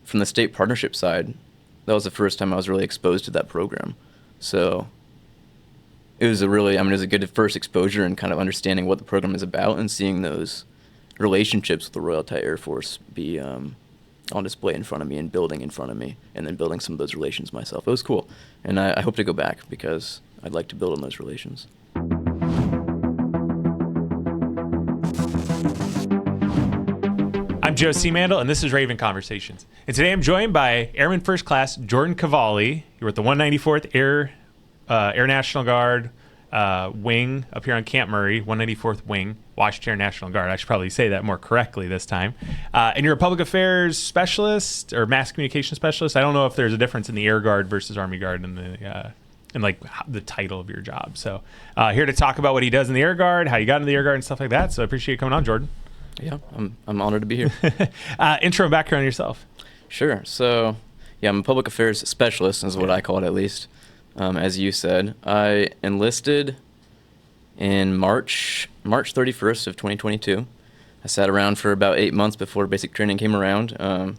from the state partnership side, that was the first time I was really exposed to that program. So it was it was a good first exposure and kind of understanding what the program is about and seeing those relationships with the Royal Thai Air Force be on display in front of me and building in front of me, and then building some of those relations myself. It was cool, and I hope to go back because I'd like to build on those relations. I'm Joe C. Mandel, and this is Raven Conversations. And today I'm joined by Airman First Class Jordaan Kvale. You're with the 194th Air National Guard wing up here on Camp Murray, 194th Wing, Washington Air National Guard. I should probably say that more correctly this time. And you're a public affairs specialist or mass communication specialist. I don't know if there's a difference in the Air Guard versus Army Guard and the title of your job. So here to talk about what he does in the Air Guard, how you got into the Air Guard and stuff like that. So I appreciate you coming on, Jordaan. Yeah, I'm honored to be here. Intro and background on yourself. Sure. So, yeah, I'm a public affairs specialist, is what I call it at least. As you said, I enlisted in March 31st of 2022. I sat around for about 8 months before basic training came around. But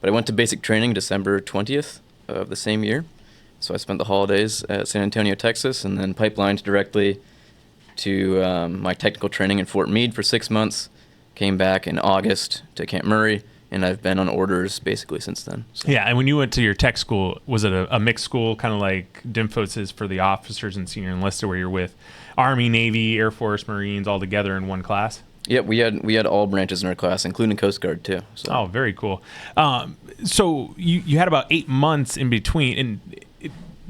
I went to basic training December 20th of the same year. So I spent the holidays at San Antonio, Texas, and then pipelined directly to my technical training in Fort Meade for 6 months. Came back in August to Camp Murray, and I've been on orders basically since then. So. Yeah, and when you went to your tech school, was it a mixed school, kind of like DIMFOS is for the officers and senior enlisted, where you're with Army, Navy, Air Force, Marines all together in one class? Yep, we had all branches in our class, including Coast Guard too. So. Oh, very cool. So you had about 8 months in between, and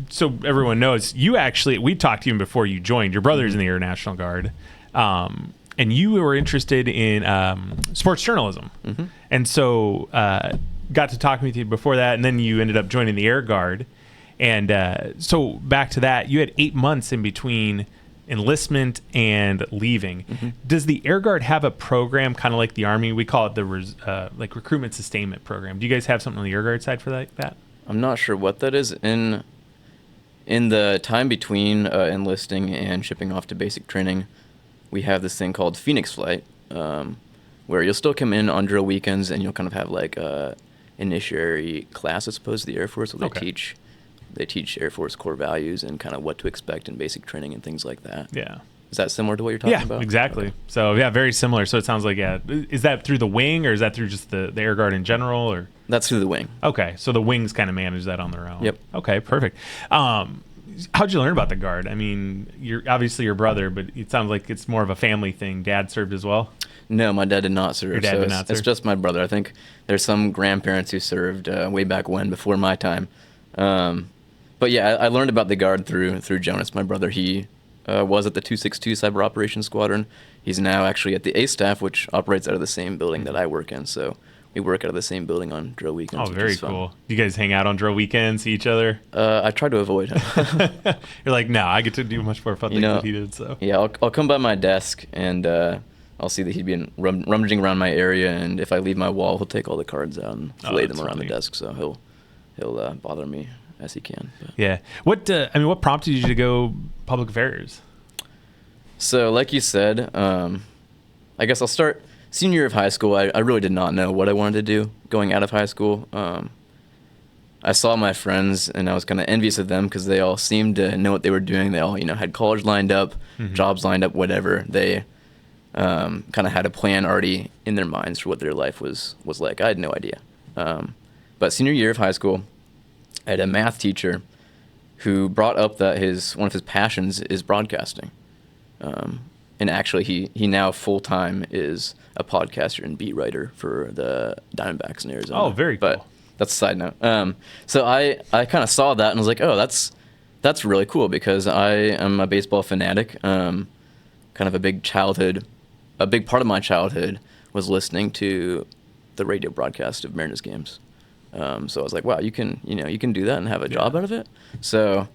so everyone knows, we talked to you before you joined. Your brother's in the Air National Guard. And you were interested in sports journalism. Mm-hmm. And so got to talk with you before that, and then you ended up joining the Air Guard. And so back to that, you had 8 months in between enlistment and leaving. Mm-hmm. Does the Air Guard have a program kind of like the Army? We call it the recruitment sustainment program. Do you guys have something on the Air Guard side for that? I'm not sure what that is. In the time between enlisting and shipping off to basic training, we have this thing called Phoenix Flight, where you'll still come in on drill weekends and you'll kind of have like a initiatory class, I suppose, to the Air Force, where they teach Air Force core values and kind of what to expect in basic training and things like that. Yeah. Is that similar to what you're talking about? Yeah, exactly. Okay. So, yeah, very similar. So it sounds like, is that through the wing, or is that through just the Air Guard in general? Or that's through the wing. Okay, so the wings kind of manage that on their own. Yep. Okay, perfect. How'd you learn about the Guard? I mean, you're obviously your brother, but it sounds like it's more of a family thing. Dad served as well? No, my dad did not serve. Your dad did not serve? It's just my brother. I think there's some grandparents who served way back when, before my time. But yeah, I learned about the Guard through Jonas, my brother. He was at the 262 Cyber Operations Squadron. He's now actually at the A Staff, which operates out of the same building that I work in. So we work out of the same building on drill weekends. Oh, very cool. You guys hang out on drill weekends, see each other? I try to avoid him. You're like, no, I get to do much more fun things than he did. So yeah, I'll come by my desk and I'll see that he'd be rummaging around my area, and if I leave my wall, he'll take all the cards out and lay them around the desk. So he'll bother me as he can. But. Yeah. What prompted you to go public affairs? So, like you said, I guess I'll start. Senior year of high school, I really did not know what I wanted to do going out of high school. I saw my friends, and I was kind of envious of them because they all seemed to know what they were doing. They all, had college lined up, jobs lined up, whatever. They kind of had a plan already in their minds for what their life was like. I had no idea. But senior year of high school, I had a math teacher who brought up that one of his passions is broadcasting. And actually, he now full-time is a podcaster and beat writer for the Diamondbacks in Arizona. Oh, very cool. But that's a side note. So I kind of saw that and was like, oh, that's really cool, because I am a baseball fanatic. Kind of a big part of my childhood was listening to the radio broadcast of Mariners games. So I was like, wow, you can do that and have a job out of it. So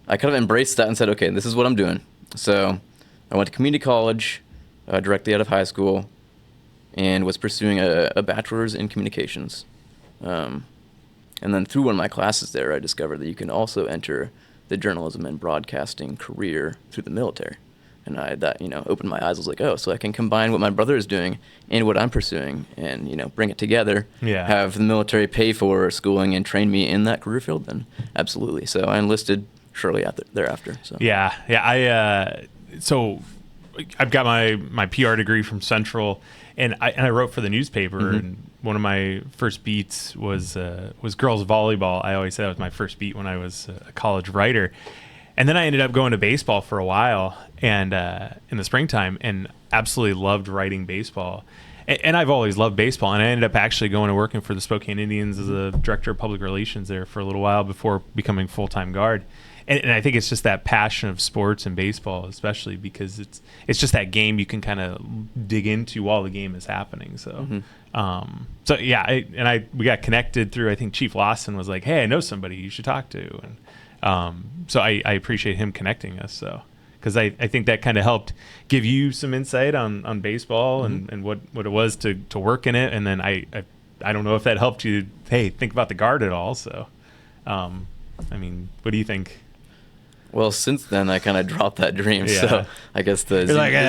I kind of embraced that and said, okay, this is what I'm doing. So I went to community college directly out of high school and was pursuing a bachelor's in communications. And then through one of my classes there, I discovered that you can also enter the journalism and broadcasting career through the military. And that opened my eyes. I was like, oh, so I can combine what my brother is doing and what I'm pursuing, and bring it together. Yeah. Have the military pay for schooling and train me in that career field. Then absolutely. So I enlisted shortly thereafter. So So I've got my PR degree from Central, and I wrote for the newspaper. And one of my first beats was girls volleyball. I always say that was my first beat when I was a college writer. And then I ended up going to baseball for a while, and in the springtime, and absolutely loved writing baseball. And I've always loved baseball, and I ended up actually going and working for the Spokane Indians as a director of public relations there for a little while before becoming full-time guard. And I think it's just that passion of sports and baseball, especially because it's just that game you can kind of dig into while the game is happening. So, we got connected through. I think Chief Lawson was like, "Hey, I know somebody you should talk to," and so I appreciate him connecting us. So, because I think that kind of helped give you some insight on baseball and what it was to work in it. And then I don't know if that helped you, hey, think about the guard at all. So, what do you think? Well, since then I kind of dropped that dream. Yeah. So I guess the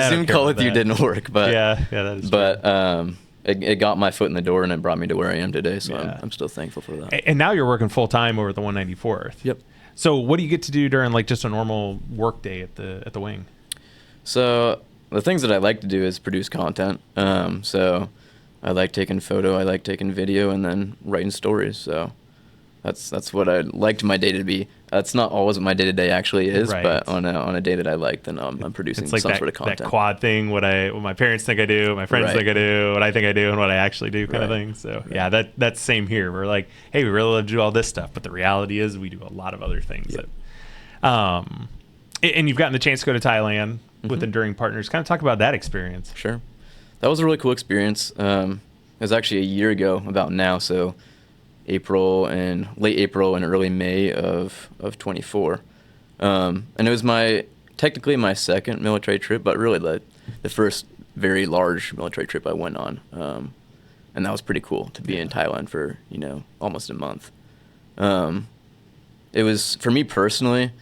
Zoom call with you didn't work. But that is true. It got my foot in the door and it brought me to where I am today. So I'm still thankful for that. And now you're working full time over at the 194th. Yep. So what do you get to do during like just a normal work day at the wing? So the things that I like to do is produce content. So I like taking photo, I like taking video, and then writing stories. So that's what I liked my day to be. That's not always what my day to day actually is, right. But on a day that I like, then I'm producing it's like some sort of content. That quad thing, what my parents think I do, my friends think I do, what I think I do, and what I actually do, kind of thing. So that's same here. We're like, hey, we really love to do all this stuff, but the reality is we do a lot of other things. Yep. And you've gotten the chance to go to Thailand with Enduring Partners. Kind of talk about that experience. Sure, that was a really cool experience. It was actually a year ago about now, so late April and early May of 24. And it was technically my second military trip, but really the first very large military trip I went on. And that was pretty cool to be in Thailand for, almost a month. It was, for me personally,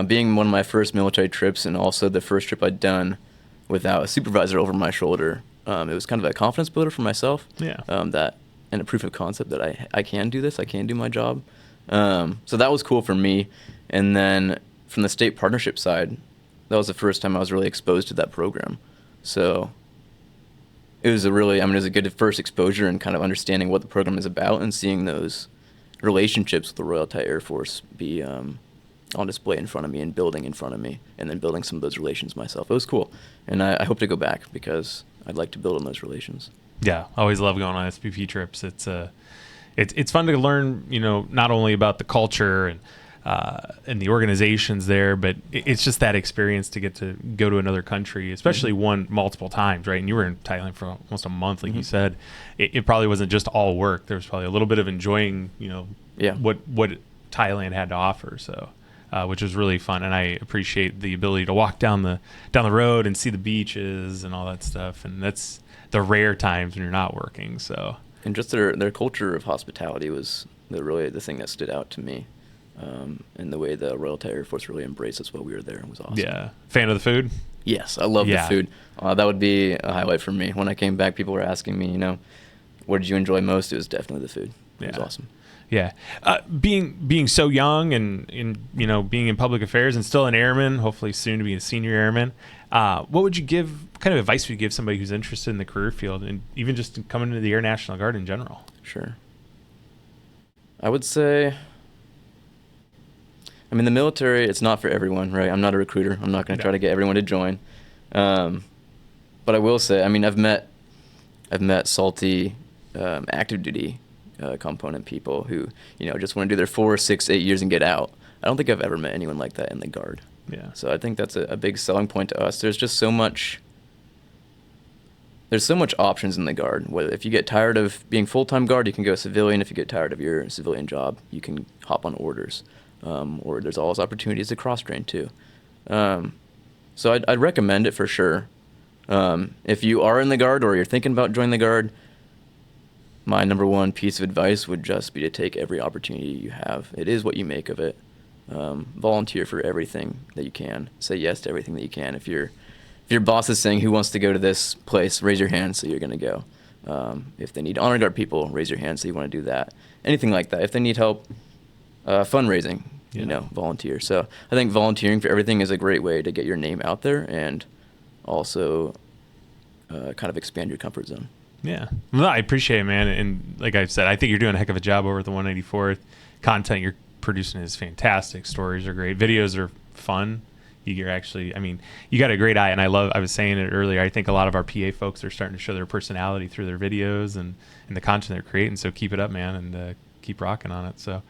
being one of my first military trips and also the first trip I'd done without a supervisor over my shoulder. It was kind of a confidence builder for myself. And a proof of concept that I can do this, I can do my job. So that was cool for me. And then from the state partnership side, that was the first time I was really exposed to that program. So it was it was a good first exposure and kind of understanding what the program is about and seeing those relationships with the Royal Thai Air Force be on display in front of me and building in front of me, and then building some of those relations myself. It was cool. And I hope to go back because I'd like to build on those relations. Yeah, I always love going on SPP trips. It's fun to learn, not only about the culture and the organizations there, but it's just that experience to get to go to another country, especially one multiple times, right? And you were in Thailand for almost a month, like you said. It probably wasn't just all work. There was probably a little bit of enjoying, what Thailand had to offer. So, which was really fun, and I appreciate the ability to walk down the road and see the beaches and all that stuff, and that's the rare times when you're not working. So, and just their culture of hospitality was the thing that stood out to me, and the way the Royal Thai Air Force really embraced us while we were there was awesome. Yeah, fan of the food? Yes, I love the food. That would be a highlight for me. When I came back, people were asking me, what did you enjoy most? It was definitely the food. It was awesome. Yeah, being so young and being in public affairs and still an airman, hopefully soon to be a senior airman. What would you give? Kind of advice would you give somebody who's interested in the career field and even just coming into the Air National Guard in general? Sure. I would say, the military, it's not for everyone, right? I'm not a recruiter. I'm not going to try to get everyone to join. But I will say, I've met salty active duty component people who, just want to do their 4, 6, 8 years and get out. I don't think I've ever met anyone like that in the Guard. Yeah. So I think that's a big selling point to us. There's just so much options in the Guard. Whether if you get tired of being full-time Guard, you can go civilian. If you get tired of your civilian job, you can hop on orders. Or there's always opportunities to cross-train too. So I'd recommend it for sure. If you are in the Guard or you're thinking about joining the Guard, my number one piece of advice would just be to take every opportunity you have. It is what you make of it. Volunteer for everything that you can. Say yes to everything that you can. If your boss is saying who wants to go to this place, raise your hand so you're going to go. If they need honor guard people, raise your hand so you want to do that. Anything like that. If they need help fundraising, volunteer. So I think volunteering for everything is a great way to get your name out there and also kind of expand your comfort zone. Yeah. Well, I appreciate it, man. And like I said, I think you're doing a heck of a job over at the 184th. Content you're producing is fantastic. Stories are great. Videos are fun. You're actually, you got a great eye. And I was saying it earlier, I think a lot of our PA folks are starting to show their personality through their videos and the content they're creating. So keep it up, man, and keep rocking on it. So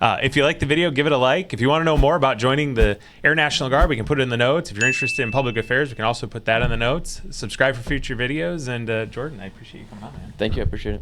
if you like the video, give it a like. If you want to know more about joining the Air National Guard, we can put it in the notes. If you're interested in public affairs, we can also put that in the notes. Subscribe for future videos. And Jordan, I appreciate you coming on, man. Thank you. I appreciate it.